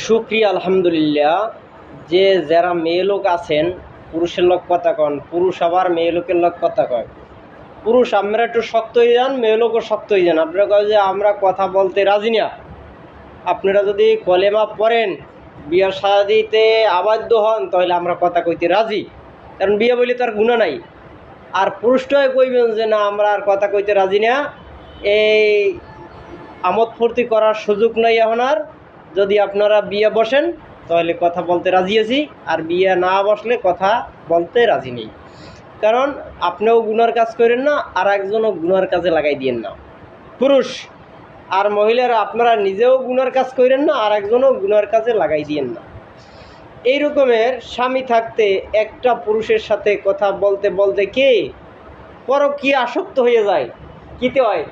শুক্রিয়া আলহামদুলিল্লাহ। যে যারা মেয়ে লোক আছেন পুরুষের লোক কথা কন, পুরুষ আবার মেয়ে লোকের লোক কথা কয়। পুরুষ আমরা একটু শক্ত হয়ে যান, মেয়ে লোকও শক্ত হয়ে যান। আপনারা কয় যে আমরা কথা বলতে রাজি না। আপনারা যদি কলেমা পড়েন, বিয়ে শাদিতে আবদ্ধ হন, তাহলে আমরা কথা কইতে রাজি, কারণ বিয়ে বলে তার গুণা নাই। আর পুরুষটাই কইবেন যে না আমরা আর কথা কইতে রাজি না, এই আমোদ ফুর্তি করার সুযোগ নাই এখন আর। যদি আপনারা বিয়ে বসেন তাহলে কথা বলতে রাজি আছি, আর বিয়ে না বসলে কথা বলতে রাজি নেই। কারণ আপনিও গুনার কাজ করেন না, আর একজনও গুনার কাজে লাগাই দিয়েন না। পুরুষ আর মহিলারা আপনারা নিজেও গুনার কাজ করেন না, আর একজনও গুনার কাজে লাগাই দিয়েন না। এই রকমের স্বামী থাকতে একটা পুরুষের সাথে কথা বলতে বলতে কে পরকীয়া আসক্ত হয়ে যায়। কিতে হয়?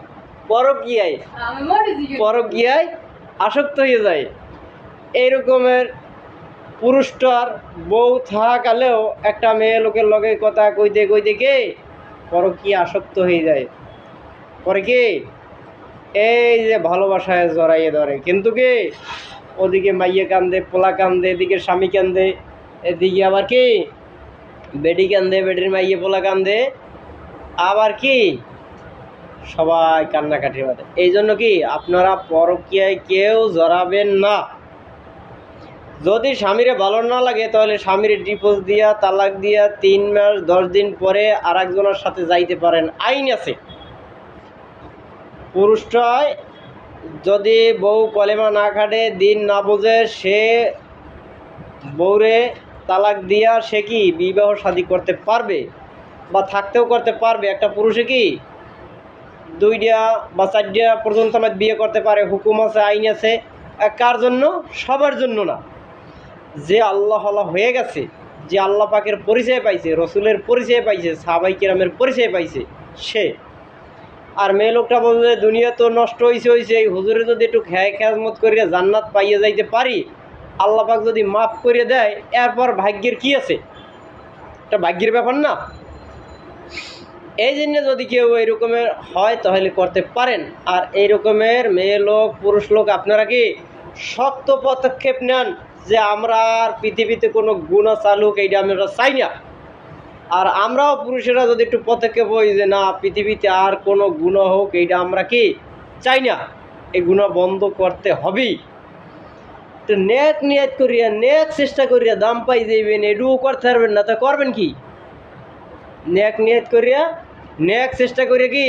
পরকীয়ায় আসক্ত হয়ে যায়। এই রকমের পুরুষটার বউ থাকালেও একটা মেয়ে লোকের লগে কথা কইতে কইতে কে পরকীয়া আসক্ত হয়ে যায়। পরে কি এই যে ভালোবাসায় জড়াইয়ে ধরে, কিন্তু কি ওদিকে মাইয়ে কান্দে, পোলা কান্দে, এদিকে স্বামী কান্দে, এদিকে আবার কি বেডি কান্দে, বেডির মাইয়ে পোলা কান্দে, আবার কি সবাই কান্নাকাটি বাঁধে। এই জন্য কি আপনারা পরকীয়ায় কেউ জড়াবেন না। যদি স্বামীরে ভালো না লাগে তাহলে স্বামীর ডিভোর্স দিয়া, তালাক দিয়া 3 মাস 10 দিন পরে আর একজনের সাথে যাইতে পারেন, আইন আছে। পুরুষটায় যদি বউ কলেমা না খাটে, দিন না বোঝে, সে বউরে তালাক দিয়া সে কি বিবাহ শাদী করতে পারবে বা থাকতেও করতে পারবে। একটা পুরুষে কি 2টা বা 4টা পর্যন্ত আমার বিয়ে করতে পারে, হুকুম আছে, আইন আছে। কার জন্য? সবার জন্য না। যে আল্লাহ হয়ে গেছে, যে আল্লাহ পাকের পরিচয় পাইছে, রসুলের পরিচয় পাইছে, সাহাবাই কিরামের পরিচয় পাইছে, সে। আর মেয়ে লোকটা বলছে দুনিয়া তো নষ্ট হয়েছে, এই হুজুরে যদি একটু খেয়ামত করিয়া জান্নাত পাইয়ে যাইতে পারি, আল্লাহ পাক যদি মাফ করে দেয়, এরপর ভাগ্যের কি আছে? এটা ভাগ্যের ব্যাপার না? এই জন্য যদি কেউ এই রকমের হয় তাহলে করতে পারেন। আর এই রকমের মেয়ে লোক পুরুষ লোক আপনারা কি শক্ত পদক্ষেপ নেন যে আমরা আর পৃথিবীতে কোনো গুনাহ চালুক, এইটা আমরা চাই না। আর আমরাও পুরুষেরা যদি একটু পদক্ষেপ হই যে না পৃথিবীতে আর কোনো গুনাহ হোক, এইটা আমরা কি চাই না, এই গুনাহ বন্ধ করতে হবেই। তো নেক নিয়ত করিয়া, নেক চেষ্টা করিয়া দাম পাই যাইবেন, এটুকু করতে পারবেন না, তা করবেন কি? নেক নিয়ত করিয়া, নেক চেষ্টা করিয়া কি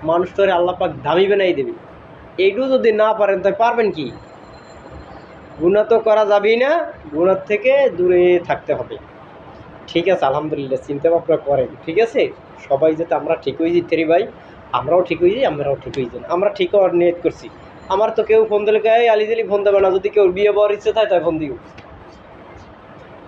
মানুষ তোরে আল্লাহ পাক দামি বানাই দেবে। এইটু যদি না পারেন তাই পারবেন কি? গুনাহ তো করা যাবেই না, গুনাহ থেকে দূরে থাকতে হবে। ঠিক আছে, আলহামদুলিল্লাহ, চিন্তা ভাবনা করেন। ঠিক আছে, সবাই যাতে আমরা ঠিক হয়ে যেতে পারি ভাই, আমরাও ঠিক হয়ে যাই, আমরাও ঠিক হয়ে যান। আমরা ঠিক হওয়ার নিয়ত করছি। আমার তো কেউ ফোন দিলে গায়ে আলিজালি ফোন দেবে না। যদি কেউ বিয়ে বড় ইচ্ছে থাকে তাই ফোন দিও।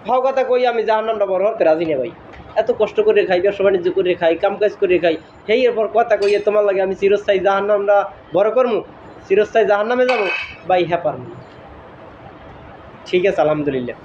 ভাও কথা কই আমি জাহান্নামটা বড় হতে রাজি না ভাই। এত কষ্ট করে খাই, ব্যবসা বাণিজ্য করে খাই, কাম কাজ করে খাই, সেই এরপর কথা কইয়ে তোমার লাগে আমি চিরস্থায়ী জাহান্নামটা বড় করবো, চিরস্থায়ী জাহান্নামে যাবো ভাই? হ্যাঁ পারবো। ঠিক আছে, আলহামদুলিল্লাহ।